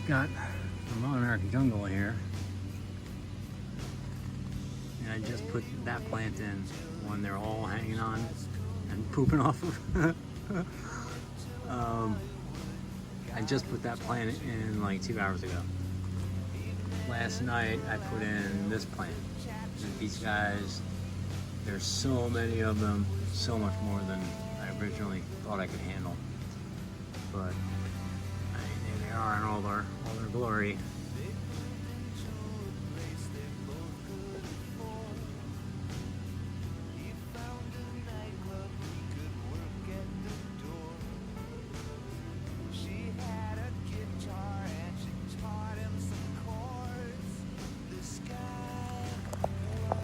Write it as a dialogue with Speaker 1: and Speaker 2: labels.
Speaker 1: got the Monarch jungle here, and I just put that plant in when they're all hanging on and pooping off of. I just put that plant in like 2 hours ago. Last night I put in this plant. And these guys, there's so many of them, so much more than I originally thought I could handle. But I mean, there they are in all their glory.